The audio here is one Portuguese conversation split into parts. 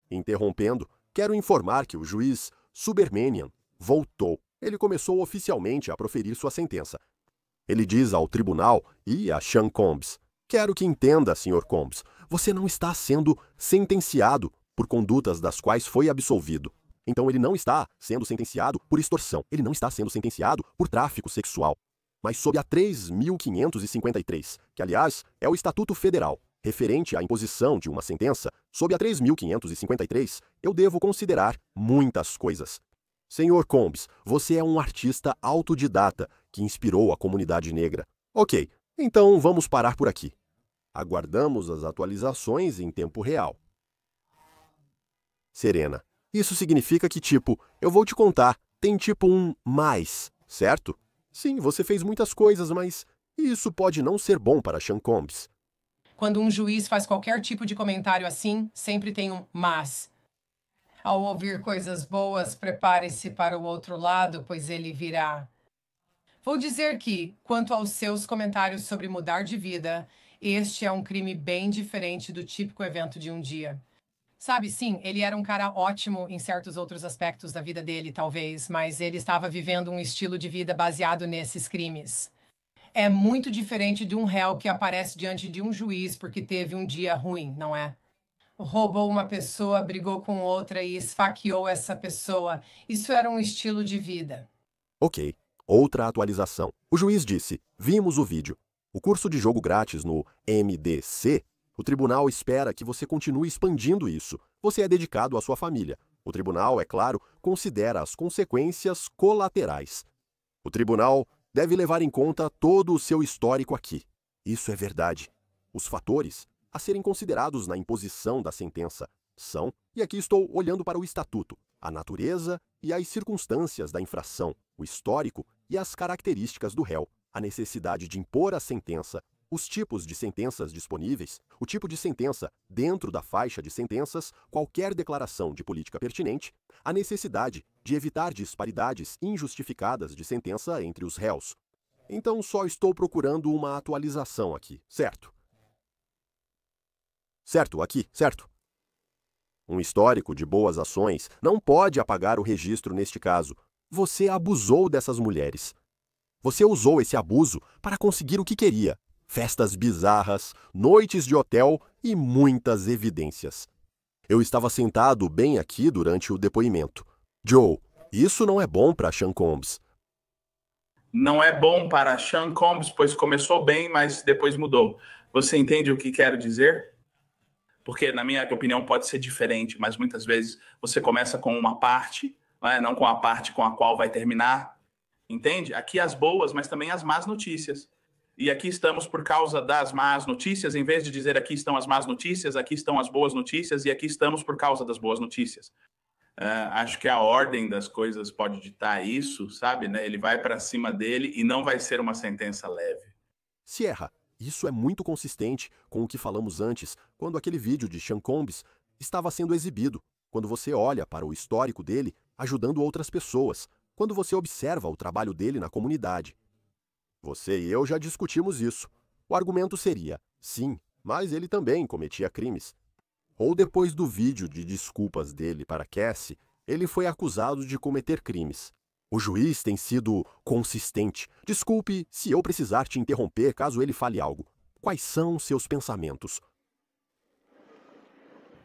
Interrompendo, quero informar que o juiz Subramanian voltou. Ele começou oficialmente a proferir sua sentença. Ele diz ao tribunal e a Sean Combs: quero que entenda, Sr. Combs, você não está sendo sentenciado por condutas das quais foi absolvido. Então ele não está sendo sentenciado por extorsão, ele não está sendo sentenciado por tráfico sexual, mas sob a 3.553, que aliás é o Estatuto Federal, referente à imposição de uma sentença, sob a 3.553, eu devo considerar muitas coisas. Sr. Combs, você é um artista autodidata que inspirou a comunidade negra. Ok, então vamos parar por aqui. Aguardamos as atualizações em tempo real. Serena: isso significa que, eu vou te contar, tem um mais, certo? Sim, você fez muitas coisas, mas isso pode não ser bom para Sean Combs. Quando um juiz faz qualquer tipo de comentário assim, sempre tem um mas. Ao ouvir coisas boas, prepare-se para o outro lado, pois ele virá. Vou dizer que, quanto aos seus comentários sobre mudar de vida, este é um crime bem diferente do típico evento de um dia. Sabe, sim, ele era um cara ótimo em certos outros aspectos da vida dele, talvez, mas ele estava vivendo um estilo de vida baseado nesses crimes. É muito diferente de um réu que aparece diante de um juiz porque teve um dia ruim, não é? Roubou uma pessoa, brigou com outra e esfaqueou essa pessoa. Isso era um estilo de vida. Ok, outra atualização. O juiz disse: vimos o vídeo. O curso de jogo grátis no MDC, o tribunal espera que você continue expandindo isso. Você é dedicado à sua família. O tribunal, é claro, considera as consequências colaterais. O tribunal deve levar em conta todo o seu histórico aqui. Isso é verdade. Os fatores a serem considerados na imposição da sentença são, e aqui estou olhando para o estatuto, a natureza e as circunstâncias da infração, o histórico e as características do réu, a necessidade de impor a sentença, os tipos de sentenças disponíveis, o tipo de sentença dentro da faixa de sentenças, qualquer declaração de política pertinente, a necessidade de evitar disparidades injustificadas de sentença entre os réus. Então só estou procurando uma atualização aqui, certo? Certo, aqui, certo? Um histórico de boas ações não pode apagar o registro neste caso. Você abusou dessas mulheres. Você usou esse abuso para conseguir o que queria. Festas bizarras, noites de hotel e muitas evidências. Eu estava sentado bem aqui durante o depoimento. Joe, isso não é bom para Sean Combs. Não é bom para Sean Combs, pois começou bem, mas depois mudou. Você entende o que quero dizer? Porque, na minha opinião, pode ser diferente, mas muitas vezes você começa com uma parte, não com a parte com a qual vai terminar. Entende? Aqui as boas, mas também as más notícias. E aqui estamos por causa das más notícias, em vez de dizer aqui estão as más notícias, aqui estão as boas notícias, e aqui estamos por causa das boas notícias. Acho que a ordem das coisas pode ditar isso, sabe? Né? Ele vai para cima dele e não vai ser uma sentença leve. Sierra, isso é muito consistente com o que falamos antes, quando aquele vídeo de Sean Combs estava sendo exibido, quando você olha para o histórico dele ajudando outras pessoas, quando você observa o trabalho dele na comunidade. Você e eu já discutimos isso. O argumento seria, sim, mas ele também cometia crimes. Ou depois do vídeo de desculpas dele para Cassie, ele foi acusado de cometer crimes. O juiz tem sido consistente. Desculpe se eu precisar te interromper caso ele fale algo. Quais são seus pensamentos?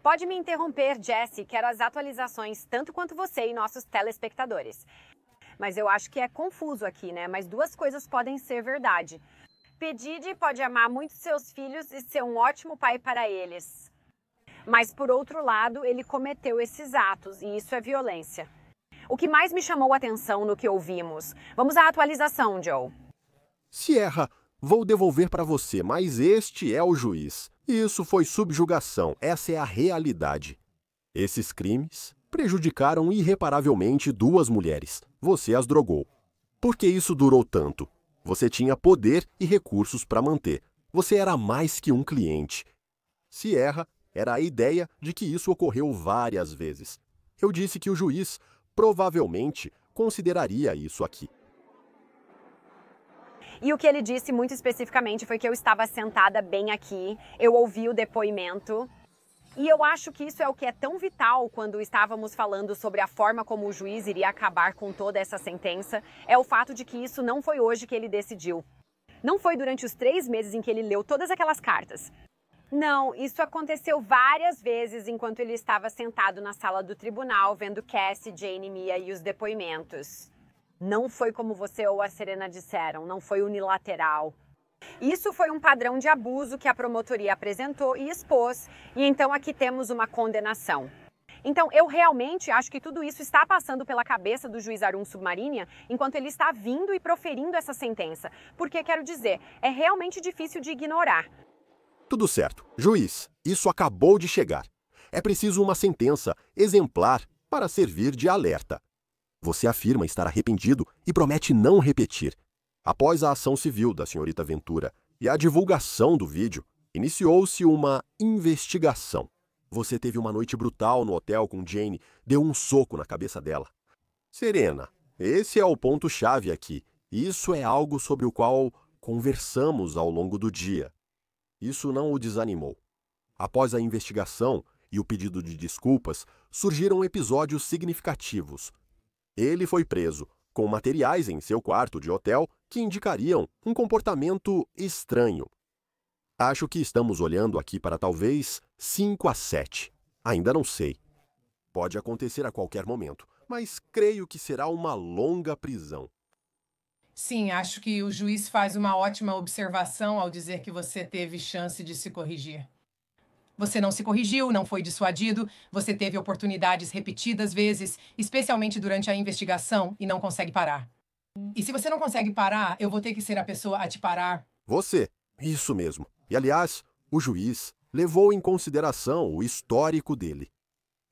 Pode me interromper, Jesse. Quero as atualizações, tanto quanto você e nossos telespectadores. Mas eu acho que é confuso aqui, né? Mas duas coisas podem ser verdade. Pedide pode amar muito seus filhos e ser um ótimo pai para eles. Mas, por outro lado, ele cometeu esses atos, e isso é violência. O que mais me chamou a atenção no que ouvimos? Vamos à atualização, Joe. Sierra, vou devolver para você, mas este é o juiz. Isso foi subjugação, essa é a realidade. Esses crimes prejudicaram irreparavelmente duas mulheres. Você as drogou. Por que isso durou tanto? Você tinha poder e recursos para manter. Você era mais que um cliente. Sierra, era a ideia de que isso ocorreu várias vezes. Eu disse que o juiz provavelmente consideraria isso aqui. E o que ele disse muito especificamente foi que eu estava sentada bem aqui, eu ouvi o depoimento. E eu acho que isso é o que é tão vital quando estávamos falando sobre a forma como o juiz iria acabar com toda essa sentença, é o fato de que isso não foi hoje que ele decidiu. Não foi durante os 3 meses em que ele leu todas aquelas cartas. Não, isso aconteceu várias vezes enquanto ele estava sentado na sala do tribunal, vendo Cassie, Jane, Mia e os depoimentos. Não foi como você ou a Serena disseram, não foi unilateral. Isso foi um padrão de abuso que a promotoria apresentou e expôs, e então aqui temos uma condenação. Então, eu realmente acho que tudo isso está passando pela cabeça do juiz Arun Subramanian enquanto ele está vindo e proferindo essa sentença. Porque, quero dizer, é realmente difícil de ignorar. Tudo certo. Juiz, isso acabou de chegar. É preciso uma sentença exemplar para servir de alerta. Você afirma estar arrependido e promete não repetir. Após a ação civil da senhorita Ventura e a divulgação do vídeo, iniciou-se uma investigação. Você teve uma noite brutal no hotel com Jane, deu um soco na cabeça dela. Serena, esse é o ponto-chave aqui. Isso é algo sobre o qual conversamos ao longo do dia. Isso não o desanimou. Após a investigação e o pedido de desculpas, surgiram episódios significativos. Ele foi preso, com materiais em seu quarto de hotel que indicariam um comportamento estranho. Acho que estamos olhando aqui para talvez 5 a 7. Ainda não sei. Pode acontecer a qualquer momento, mas creio que será uma longa prisão. Sim, acho que o juiz faz uma ótima observação ao dizer que você teve chance de se corrigir. Você não se corrigiu, não foi dissuadido, você teve oportunidades repetidas vezes, especialmente durante a investigação, e não consegue parar. E se você não consegue parar, eu vou ter que ser a pessoa a te parar. Você, isso mesmo. E, aliás, o juiz levou em consideração o histórico dele.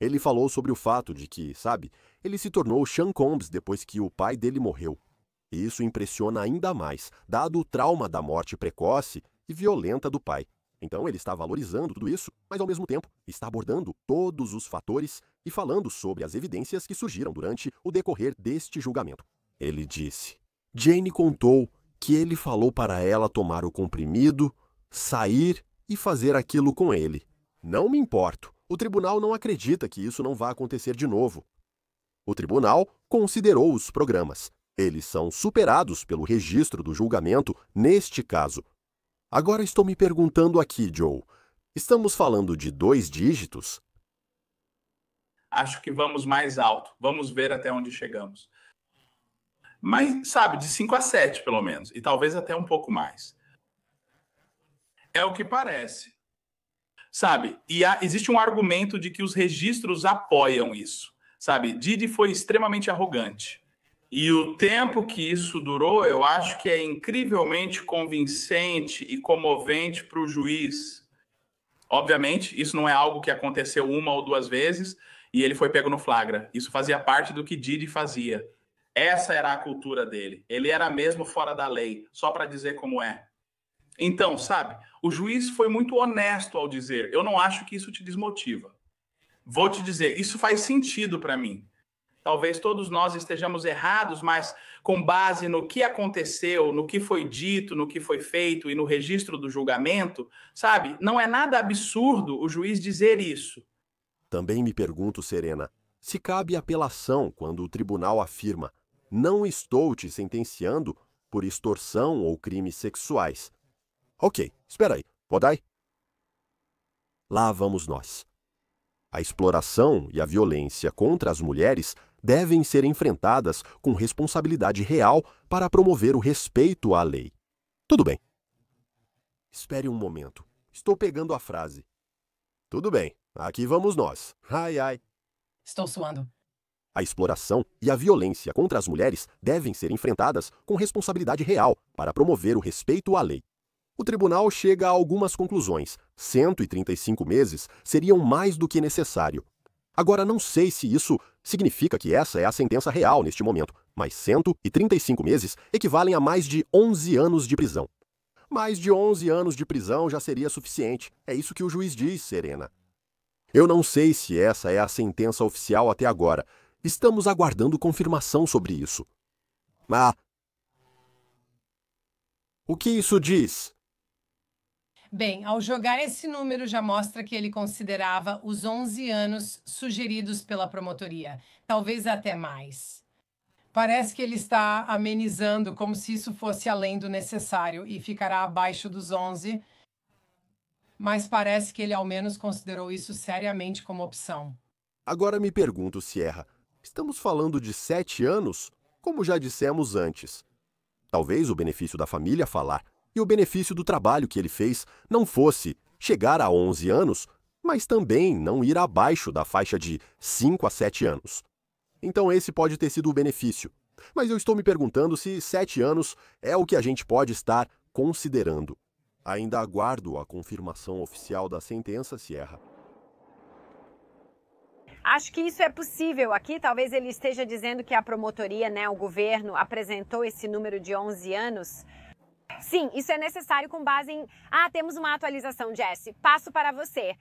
Ele falou sobre o fato de que, sabe, ele se tornou Sean Combs depois que o pai dele morreu. E isso impressiona ainda mais, dado o trauma da morte precoce e violenta do pai. Então ele está valorizando tudo isso, mas ao mesmo tempo está abordando todos os fatores e falando sobre as evidências que surgiram durante o decorrer deste julgamento. Ele disse: Jane contou que ele falou para ela tomar o comprimido, sair e fazer aquilo com ele. Não me importo. O tribunal não acredita que isso não vá acontecer de novo. O tribunal considerou os programas. Eles são superados pelo registro do julgamento neste caso. Agora estou me perguntando aqui, Joe. Estamos falando de 2 dígitos? Acho que vamos mais alto. Vamos ver até onde chegamos. Mas, sabe, de 5 a 7, pelo menos. E talvez até um pouco mais. É o que parece. Sabe? E existe um argumento de que os registros apoiam isso. Sabe? Didi foi extremamente arrogante. E o tempo que isso durou, eu acho que é incrivelmente convincente e comovente para o juiz. Obviamente, isso não é algo que aconteceu 1 ou 2 vezes e ele foi pego no flagra. Isso fazia parte do que Didi fazia. Essa era a cultura dele. Ele era mesmo fora da lei, só para dizer como é. Então, sabe, o juiz foi muito honesto ao dizer, eu não acho que isso te desmotiva. Vou te dizer, isso faz sentido para mim. Talvez todos nós estejamos errados, mas com base no que aconteceu, no que foi dito, no que foi feito e no registro do julgamento, sabe, não é nada absurdo o juiz dizer isso. Também me pergunto, Serena, se cabe apelação quando o tribunal afirma: não estou te sentenciando por extorsão ou crimes sexuais. Ok, espera aí, Podai? Lá vamos nós. A exploração e a violência contra as mulheres devem ser enfrentadas com responsabilidade real para promover o respeito à lei. Tudo bem. Espere um momento. Estou pegando a frase. Tudo bem, aqui vamos nós. Ai, ai. Estou suando. A exploração e a violência contra as mulheres devem ser enfrentadas com responsabilidade real para promover o respeito à lei. O tribunal chega a algumas conclusões. 135 meses seriam mais do que necessário. Agora, não sei se isso significa que essa é a sentença real neste momento, mas 135 meses equivalem a mais de 11 anos de prisão. Mais de 11 anos de prisão já seria suficiente. É isso que o juiz diz, Serena. Eu não sei se essa é a sentença oficial até agora. Estamos aguardando confirmação sobre isso. O que isso diz? Bem, ao jogar esse número já mostra que ele considerava os 11 anos sugeridos pela promotoria, talvez até mais. Parece que ele está amenizando como se isso fosse além do necessário e ficará abaixo dos 11, mas parece que ele ao menos considerou isso seriamente como opção. Agora me pergunto, Sierra, estamos falando de 7 anos? Como já dissemos antes. Talvez o benefício da família falar e o benefício do trabalho que ele fez não fosse chegar a 11 anos, mas também não ir abaixo da faixa de 5 a 7 anos. Então esse pode ter sido o benefício. Mas eu estou me perguntando se 7 anos é o que a gente pode estar considerando. Ainda aguardo a confirmação oficial da sentença, Sierra. Acho que isso é possível aqui. Talvez ele esteja dizendo que a promotoria, né, o governo, apresentou esse número de 11 anos. Sim, isso é necessário com base em... temos uma atualização, Jesse. Passo para você.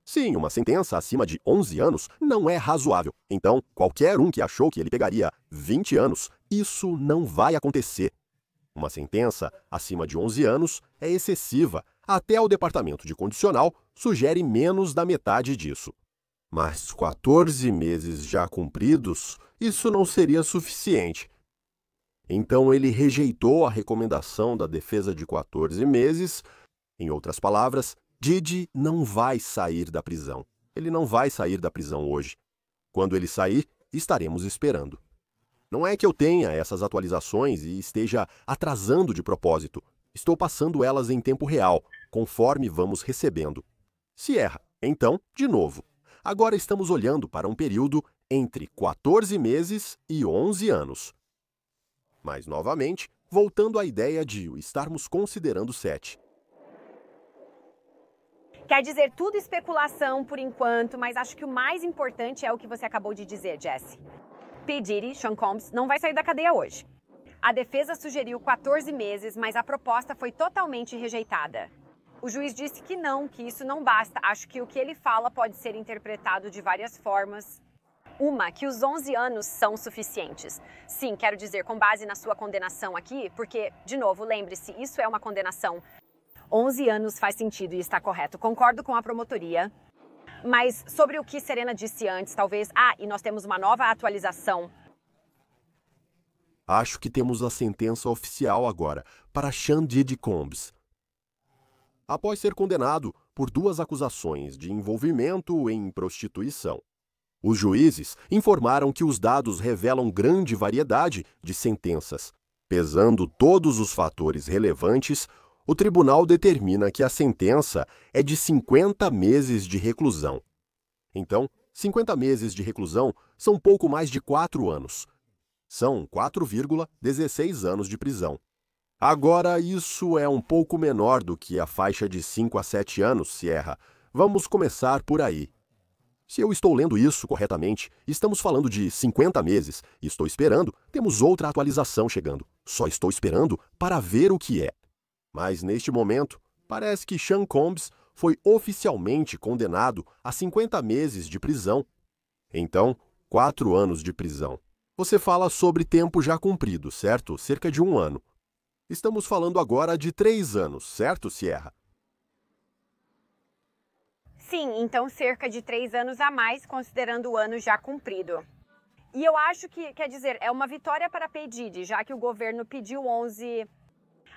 Sim, uma sentença acima de 11 anos não é razoável. Então, qualquer um que achou que ele pegaria 20 anos, isso não vai acontecer. Uma sentença acima de 11 anos é excessiva. Até o Departamento de Condicional sugere menos da metade disso. Mas 14 meses já cumpridos, isso não seria suficiente. Então ele rejeitou a recomendação da defesa de 14 meses. Em outras palavras, Didi não vai sair da prisão. Ele não vai sair da prisão hoje. Quando ele sair, estaremos esperando. Não é que eu tenha essas atualizações e esteja atrasando de propósito. Estou passando elas em tempo real, conforme vamos recebendo. Sierra, então, de novo. Agora estamos olhando para um período entre 14 meses e 11 anos. Mas, novamente, voltando à ideia de estarmos considerando 7. Quer dizer, tudo especulação por enquanto, mas acho que o mais importante é o que você acabou de dizer, Jesse. P. Diddy, Sean Combs, não vai sair da cadeia hoje. A defesa sugeriu 14 meses, mas a proposta foi totalmente rejeitada. O juiz disse que não, que isso não basta. Acho que o que ele fala pode ser interpretado de várias formas. Uma, que os 11 anos são suficientes. Sim, quero dizer, com base na sua condenação aqui, porque, de novo, lembre-se, isso é uma condenação. 11 anos faz sentido e está correto. Concordo com a promotoria. Mas sobre o que Serena disse antes, talvez... e nós temos uma nova atualização. Acho que temos a sentença oficial agora para Sean Diddy Combs. Após ser condenado por 2 acusações de envolvimento em prostituição, os juízes informaram que os dados revelam grande variedade de sentenças. Pesando todos os fatores relevantes, o tribunal determina que a sentença é de 50 meses de reclusão. Então, 50 meses de reclusão são pouco mais de 4 anos. São 4,16 anos de prisão. Agora, isso é um pouco menor do que a faixa de 5 a 7 anos, Sierra. Vamos começar por aí. Se eu estou lendo isso corretamente, estamos falando de 50 meses. Estou esperando, temos outra atualização chegando. Só estou esperando para ver o que é. Mas, neste momento, parece que Sean Combs foi oficialmente condenado a 50 meses de prisão. Então, 4 anos de prisão. Você fala sobre tempo já cumprido, certo? Cerca de 1 ano. Estamos falando agora de 3 anos, certo, Sierra? Sim, então cerca de 3 anos a mais, considerando o ano já cumprido. E eu acho que, quer dizer, é uma vitória para P. Diddy, já que o governo pediu 11...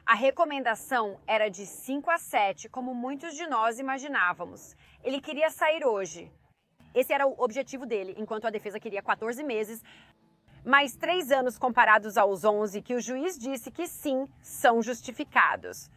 A recomendação era de 5 a 7, como muitos de nós imaginávamos. Ele queria sair hoje. Esse era o objetivo dele, enquanto a defesa queria 14 meses, mais 3 anos comparados aos 11, que o juiz disse que sim, são justificados.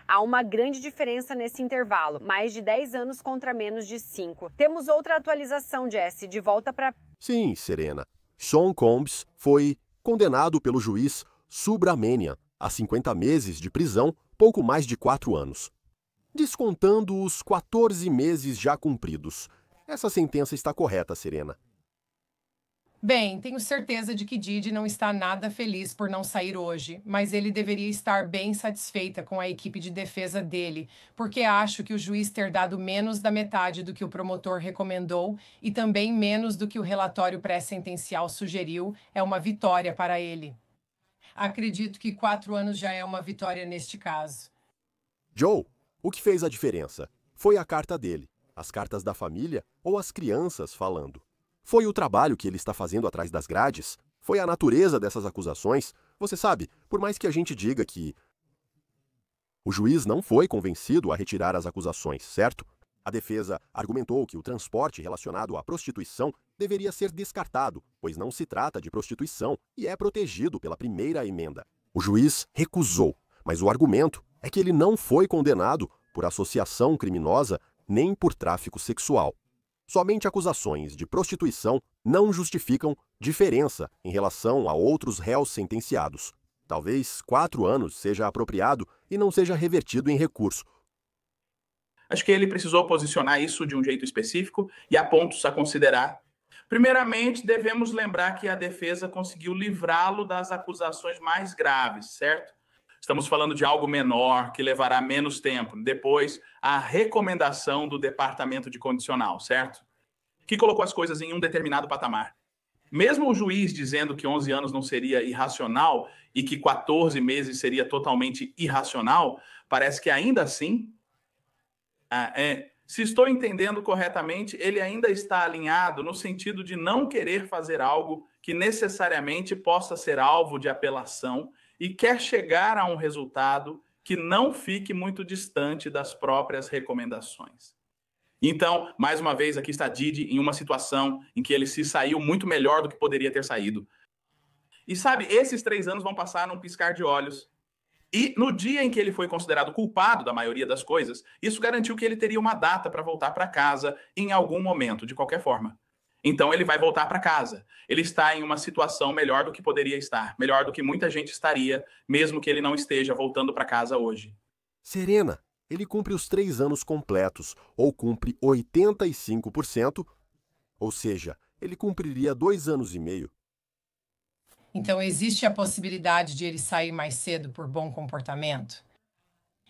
Há uma grande diferença nesse intervalo, mais de 10 anos contra menos de 5. Temos outra atualização, Jesse, de volta para... Sim, Serena. Sean Combs foi condenado pelo juiz Subramanian a 50 meses de prisão, pouco mais de 4 anos. Descontando os 14 meses já cumpridos. Essa sentença está correta, Serena. Bem, tenho certeza de que Didi não está nada feliz por não sair hoje, mas ele deveria estar bem satisfeita com a equipe de defesa dele, porque acho que o juiz ter dado menos da metade do que o promotor recomendou e também menos do que o relatório pré-sentencial sugeriu é uma vitória para ele. Acredito que 4 anos já é uma vitória neste caso. Joe, O que fez a diferença? Foi a carta dele, as cartas da família ou as crianças falando? Foi o trabalho que ele está fazendo atrás das grades? Foi a natureza dessas acusações? Você sabe, por mais que a gente diga que o juiz não foi convencido a retirar as acusações, certo? A defesa argumentou que o transporte relacionado à prostituição deveria ser descartado, pois não se trata de prostituição e é protegido pela primeira emenda. O juiz recusou, mas o argumento é que ele não foi condenado por associação criminosa nem por tráfico sexual. Somente acusações de prostituição não justificam diferença em relação a outros réus sentenciados. Talvez 4 anos seja apropriado e não seja revertido em recurso. Acho que ele precisou posicionar isso de um jeito específico e há pontos a considerar. Primeiramente, devemos lembrar que a defesa conseguiu livrá-lo das acusações mais graves, certo? Estamos falando de algo menor, que levará menos tempo. Depois, a recomendação do Departamento de Condicional, certo? Que colocou as coisas em um determinado patamar. Mesmo o juiz dizendo que 11 anos não seria irracional e que 14 meses seria totalmente irracional, parece que ainda assim, se estou entendendo corretamente, ele ainda está alinhado no sentido de não querer fazer algo que necessariamente possa ser alvo de apelação e quer chegar a um resultado que não fique muito distante das próprias recomendações. Então, mais uma vez, aqui está Didi em uma situação em que ele se saiu muito melhor do que poderia ter saído. E sabe, esses 3 anos vão passar num piscar de olhos. E no dia em que ele foi considerado culpado da maioria das coisas, isso garantiu que ele teria uma data para voltar para casa em algum momento, de qualquer forma. Então ele vai voltar para casa. Ele está em uma situação melhor do que poderia estar, melhor do que muita gente estaria, mesmo que ele não esteja voltando para casa hoje. Serena, ele cumpre os 3 anos completos, ou cumpre 85%, ou seja, ele cumpriria 2 anos e meio. Então, existe a possibilidade de ele sair mais cedo por bom comportamento?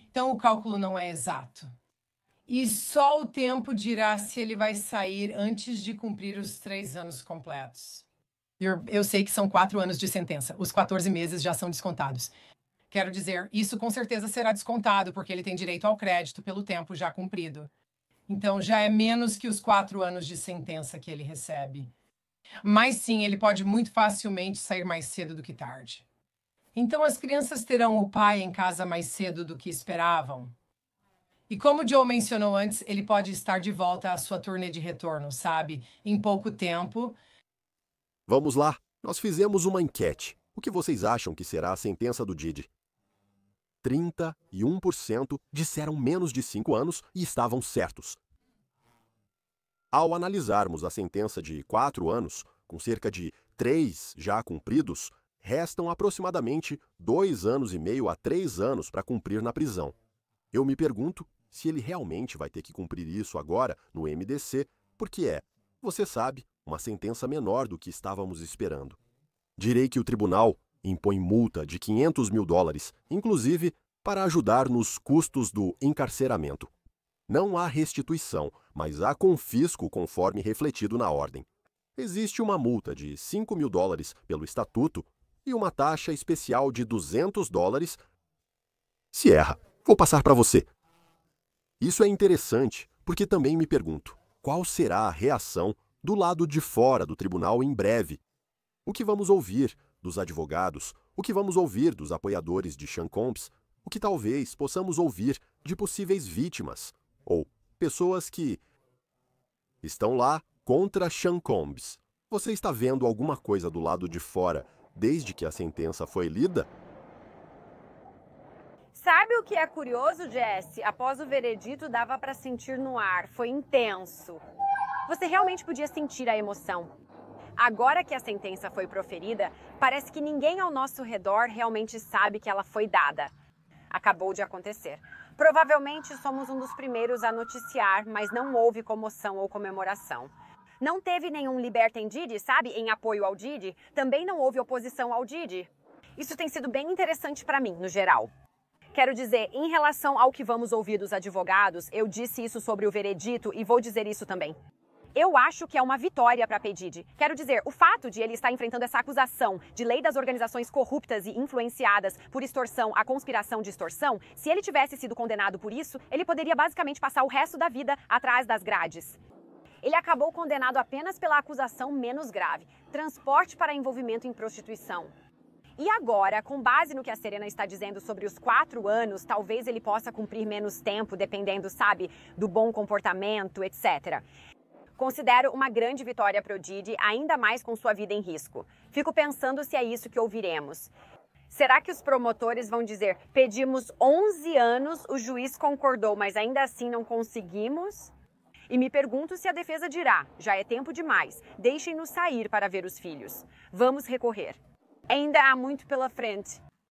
Então, o cálculo não é exato. E só o tempo dirá se ele vai sair antes de cumprir os 3 anos completos. Eu sei que são 4 anos de sentença. Os 14 meses já são descontados. Quero dizer, isso com certeza será descontado, porque ele tem direito ao crédito pelo tempo já cumprido. Então, já é menos que os 4 anos de sentença que ele recebe. Mas sim, ele pode muito facilmente sair mais cedo do que tarde. Então, as crianças terão o pai em casa mais cedo do que esperavam. E como o Joe mencionou antes, ele pode estar de volta à sua turnê de retorno, sabe? Em pouco tempo. Vamos lá, nós fizemos uma enquete. O que vocês acham que será a sentença do Didi? 31% disseram menos de 5 anos e estavam certos. Ao analisarmos a sentença de 4 anos, com cerca de 3 já cumpridos, restam aproximadamente 2 anos e meio a 3 anos para cumprir na prisão. Eu me pergunto se ele realmente vai ter que cumprir isso agora no MDC, porque você sabe, uma sentença menor do que estávamos esperando. Direi que o tribunal impõe multa de $500 mil, inclusive para ajudar nos custos do encarceramento. Não há restituição, mas há confisco conforme refletido na ordem. Existe uma multa de $5 mil pelo estatuto e uma taxa especial de $200 se erra. Vou passar para você. Isso é interessante, porque também me pergunto, qual será a reação do lado de fora do tribunal em breve? O que vamos ouvir dos advogados? O que vamos ouvir dos apoiadores de Sean Combs? O que talvez possamos ouvir de possíveis vítimas? Ou pessoas que estão lá contra Sean Combs. Você está vendo alguma coisa do lado de fora desde que a sentença foi lida? Sabe o que é curioso, Jesse? Após o veredito, dava para sentir no ar. Foi intenso. Você realmente podia sentir a emoção. Agora que a sentença foi proferida, parece que ninguém ao nosso redor realmente sabe que ela foi dada. Acabou de acontecer. Provavelmente somos um dos primeiros a noticiar, mas não houve comoção ou comemoração. Não teve nenhum Libertem Didi, sabe, em apoio ao Didi. Também não houve oposição ao Didi. Isso tem sido bem interessante para mim, no geral. Quero dizer, em relação ao que vamos ouvir dos advogados, eu disse isso sobre o veredito e vou dizer isso também. Eu acho que é uma vitória para Pedidi. Quero dizer, o fato de ele estar enfrentando essa acusação de lei das organizações corruptas e influenciadas por extorsão a conspiração de extorsão, se ele tivesse sido condenado por isso, ele poderia basicamente passar o resto da vida atrás das grades. Ele acabou condenado apenas pela acusação menos grave, transporte para envolvimento em prostituição. E agora, com base no que a Serena está dizendo sobre os 4 anos, talvez ele possa cumprir menos tempo, dependendo, sabe, do bom comportamento, etc. Considero uma grande vitória para o Diddy, ainda mais com sua vida em risco. Fico pensando se é isso que ouviremos. Será que os promotores vão dizer, pedimos 11 anos, o juiz concordou, mas ainda assim não conseguimos? E me pergunto se a defesa dirá, já é tempo demais, deixem-nos sair para ver os filhos. Vamos recorrer. Ainda há muito pela frente.